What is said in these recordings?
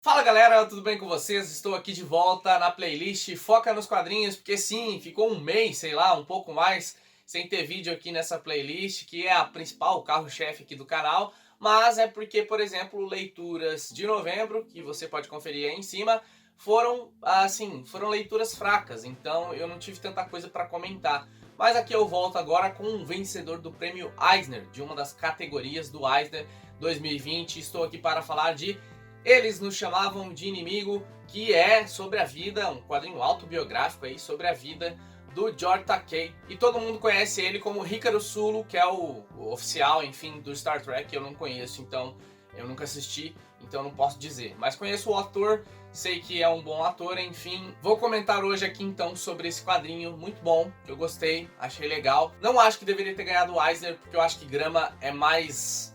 Fala galera, tudo bem com vocês? Estou aqui de volta na playlist Foca nos Quadrinhos, porque sim, ficou um mês, sei lá, um pouco mais, sem ter vídeo aqui nessa playlist, que é a principal, o carro-chefe aqui do canal, mas é porque, por exemplo, leituras de novembro, que você pode conferir aí em cima, foram leituras fracas, então eu não tive tanta coisa para comentar. Mas aqui eu volto agora com um vencedor do prêmio Eisner, de uma das categorias do Eisner 2020. Estou aqui para falar de Eles Nos Chamavam de Inimigo, que é sobre a vida, um quadrinho autobiográfico aí sobre a vida do George Takei. E todo mundo conhece ele como Hikaru Sulu, que é o oficial, enfim, do Star Trek. Eu não conheço, então eu nunca assisti, então não posso dizer. Mas conheço o ator, sei que é um bom ator, enfim. Vou comentar hoje aqui então sobre esse quadrinho muito bom, que eu gostei, achei legal. Não acho que deveria ter ganhado o Eisner, porque eu acho que Grama é mais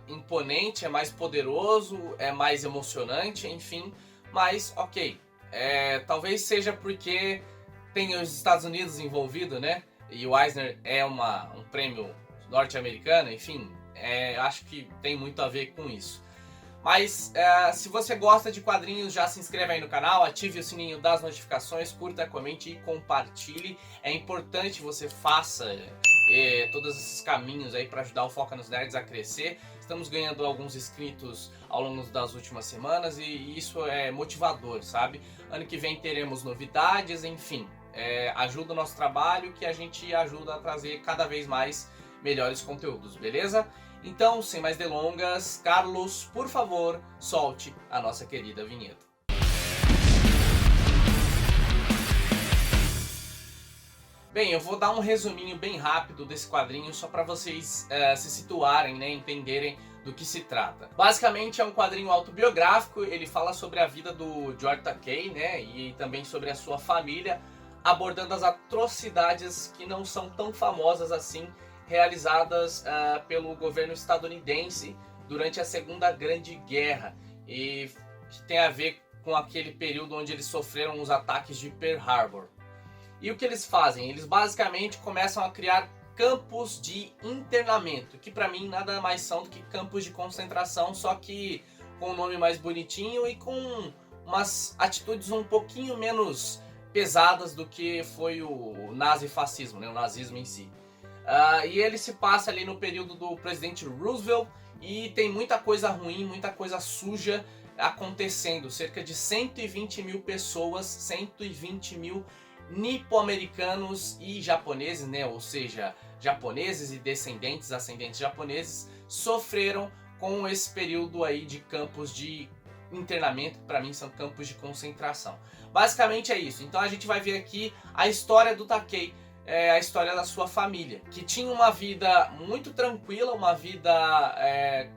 imponente, é mais poderoso, é mais emocionante, enfim. Mas ok, talvez seja porque tem os Estados Unidos envolvido, né? E o Eisner é um prêmio norte-americano, enfim. Acho que tem muito a ver com isso. Mas se você gosta de quadrinhos, já se inscreve aí no canal, ative o sininho das notificações, curta, comente e compartilhe. É importante você faça todos esses caminhos aí para ajudar o Foca nos Nerds a crescer. Estamos ganhando alguns inscritos ao longo das últimas semanas e isso é motivador, sabe? Ano que vem teremos novidades, enfim. Ajuda o nosso trabalho, que a gente ajuda a trazer cada vez mais melhores conteúdos, beleza? Então, sem mais delongas, Carlos, por favor, solte a nossa querida vinheta. Bem, eu vou dar um resuminho bem rápido desse quadrinho só para vocês se situarem, né, entenderem do que se trata. Basicamente é um quadrinho autobiográfico, ele fala sobre a vida do George Takei, né, e também sobre a sua família, abordando as atrocidades que não são tão famosas assim, realizadas pelo governo estadunidense durante a Segunda Grande Guerra, e que tem a ver com aquele período onde eles sofreram os ataques de Pearl Harbor. E o que eles fazem? Eles basicamente começam a criar campos de internamento, que para mim nada mais são do que campos de concentração, só que com um nome mais bonitinho e com umas atitudes um pouquinho menos pesadas do que foi o nazifascismo, né? O nazismo em si. E ele se passa ali no período do presidente Roosevelt e tem muita coisa ruim, muita coisa suja acontecendo. Cerca de 120 mil pessoas, 120 mil nipo-americanos e japoneses, né? Ou seja, japoneses e descendentes, ascendentes japoneses, sofreram com esse período aí de campos de internamento, que para mim são campos de concentração. Basicamente é isso. Então a gente vai ver aqui a história do Takei, a história da sua família, que tinha uma vida muito tranquila, uma vida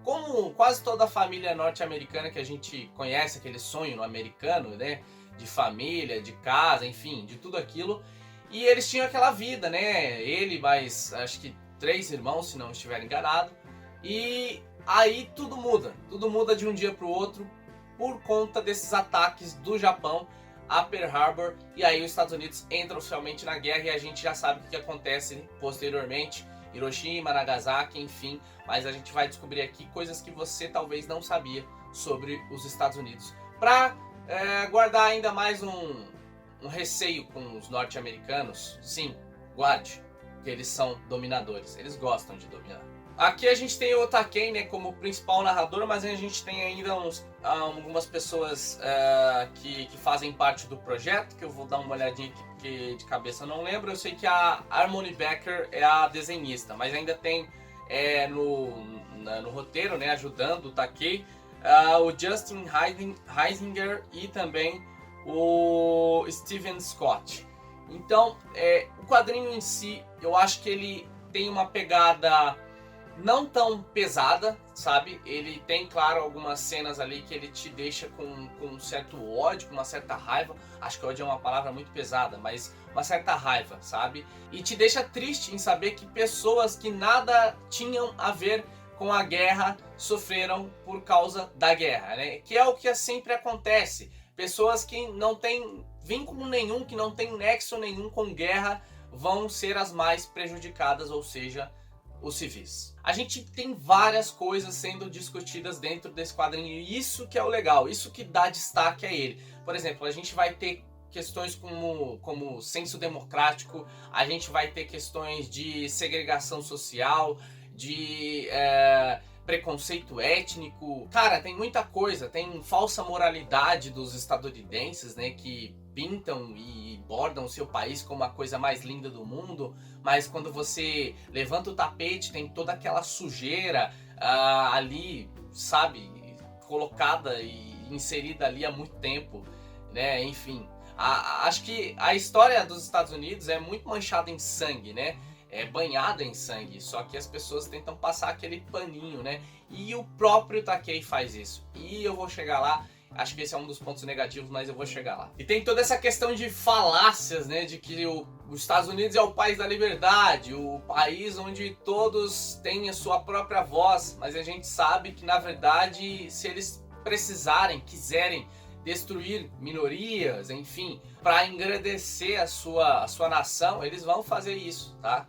como quase toda a família norte-americana que a gente conhece, aquele sonho no americano, né? De família, de casa, enfim, de tudo aquilo. E eles tinham aquela vida, né? Ele mais, acho que 3 irmãos, se não estiver enganado. E aí tudo muda de um dia para o outro por conta desses ataques do Japão a Pearl Harbor, e aí os Estados Unidos entram oficialmente na guerra e a gente já sabe o que acontece posteriormente, Hiroshima, Nagasaki, enfim, mas a gente vai descobrir aqui coisas que você talvez não sabia sobre os Estados Unidos, para guardar ainda mais um receio com os norte-americanos. Sim, guarde, que eles são dominadores, eles gostam de dominar. Aqui a gente tem o Takei, né, como principal narrador, mas a gente tem ainda algumas pessoas que fazem parte do projeto, que eu vou dar uma olhadinha aqui, porque de cabeça eu não lembro. Eu sei que a Harmony Becker é a desenhista, mas ainda tem no roteiro, né, ajudando o Takei, o Justin Heisinger e também o Steven Scott. Então, o quadrinho em si, eu acho que ele tem uma pegada não tão pesada, sabe? Ele tem, claro, algumas cenas ali que ele te deixa com um certo ódio, com uma certa raiva. Acho que ódio é uma palavra muito pesada, mas uma certa raiva, sabe? E te deixa triste em saber que pessoas que nada tinham a ver com a guerra sofreram por causa da guerra, né? Que é o que sempre acontece. Pessoas que não têm vínculo nenhum, que não têm nexo nenhum com guerra, vão ser as mais prejudicadas, ou seja, os civis. A gente tem várias coisas sendo discutidas dentro desse quadrinho, e isso que é o legal, isso que dá destaque a ele. Por exemplo, a gente vai ter questões como senso democrático, a gente vai ter questões de segregação social, de preconceito étnico. Cara, tem muita coisa, tem falsa moralidade dos estadunidenses, né, que pintam e bordam o seu país como a coisa mais linda do mundo, mas quando você levanta o tapete tem toda aquela sujeira ali, sabe, colocada e inserida ali há muito tempo, né, enfim. Acho que a história dos Estados Unidos é muito manchada em sangue, né? É banhada em sangue, só que as pessoas tentam passar aquele paninho, né? E o próprio Takei faz isso. E eu vou chegar lá, acho que esse é um dos pontos negativos, mas eu vou chegar lá. E tem toda essa questão de falácias, né? De que os Estados Unidos é o país da liberdade, o país onde todos têm a sua própria voz, mas a gente sabe que, na verdade, se eles precisarem, quiserem destruir minorias, enfim, para engrandecer a sua nação, eles vão fazer isso, tá?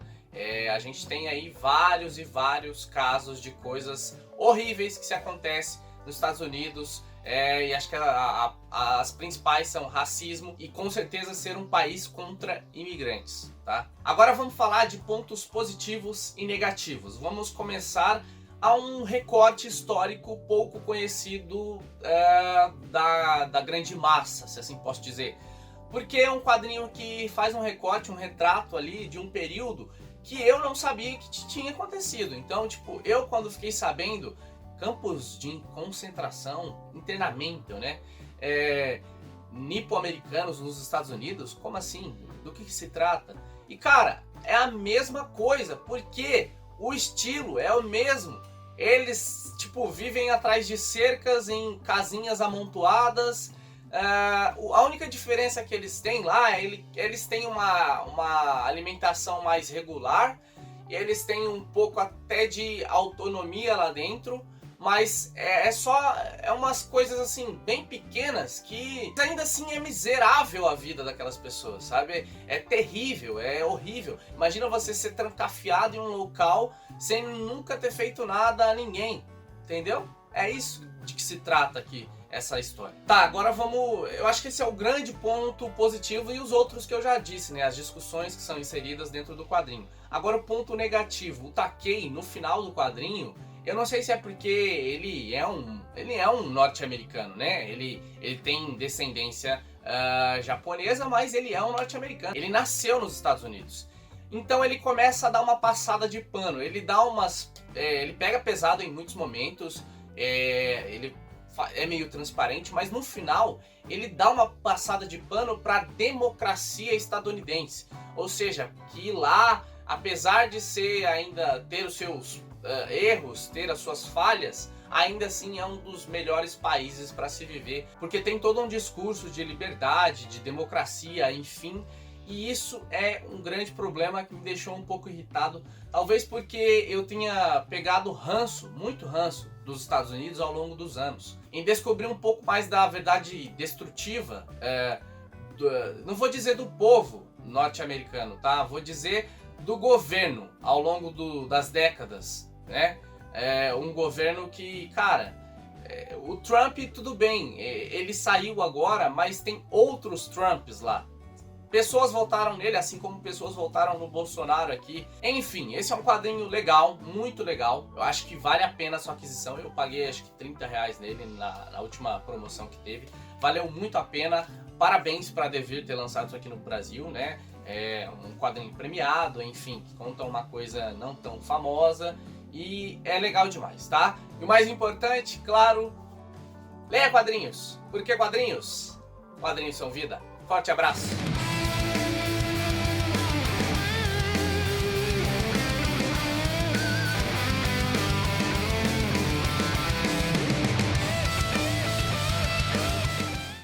A gente tem aí vários e vários casos de coisas horríveis que se acontecem nos Estados Unidos, e acho que as principais são racismo e com certeza ser um país contra imigrantes, tá? Agora vamos falar de pontos positivos e negativos. Vamos começar a um recorte histórico pouco conhecido da grande massa, se assim posso dizer. Porque é um quadrinho que faz um recorte, um retrato ali de um período que eu não sabia que tinha acontecido. Então, tipo, eu quando fiquei sabendo, campos de concentração, internamento, né? Nipo-americanos nos Estados Unidos, como assim? Do que se trata? E cara, é a mesma coisa, porque o estilo é o mesmo. Eles, tipo, vivem atrás de cercas em casinhas amontoadas. A única diferença que eles têm lá é eles têm uma alimentação mais regular. Eles têm um pouco até de autonomia lá dentro. Mas é umas coisas assim, bem pequenas, que ainda assim é miserável a vida daquelas pessoas, sabe? É terrível, é horrível. Imagina você ser trancafiado em um local sem nunca ter feito nada a ninguém, entendeu? É isso de que se trata aqui, essa história. Tá, agora vamos... Eu acho que esse é o grande ponto positivo e os outros que eu já disse, né? As discussões que são inseridas dentro do quadrinho. Agora o ponto negativo, o Takei, no final do quadrinho... Eu não sei se é porque ele é um norte-americano, né? Ele tem descendência japonesa, mas ele é um norte-americano. Ele nasceu nos Estados Unidos. Então ele começa a dar uma passada de pano. Ele dá ele pega pesado em muitos momentos. Ele é meio transparente, mas no final ele dá uma passada de pano para a democracia estadunidense. Ou seja, que lá, apesar de ainda ter os seus erros, ter as suas falhas, ainda assim é um dos melhores países para se viver, porque tem todo um discurso de liberdade, de democracia, enfim, e isso é um grande problema que me deixou um pouco irritado, talvez porque eu tinha pegado muito ranço dos Estados Unidos ao longo dos anos, em descobrir um pouco mais da verdade destrutiva, não vou dizer do povo norte-americano, tá? Vou dizer do governo ao longo das décadas, né? Um governo que, cara, o Trump, tudo bem, ele saiu agora, mas tem outros Trumps lá. Pessoas votaram nele, assim como pessoas votaram no Bolsonaro aqui. Enfim, esse é um quadrinho legal, muito legal. Eu acho que vale a pena a sua aquisição. Eu paguei acho que R$30 nele na última promoção que teve. Valeu muito a pena. Parabéns para a Devir ter lançado isso aqui no Brasil, né? É um quadrinho premiado, enfim, que conta uma coisa não tão famosa e é legal demais, tá? E o mais importante, claro, leia quadrinhos, porque quadrinhos são vida. Forte abraço!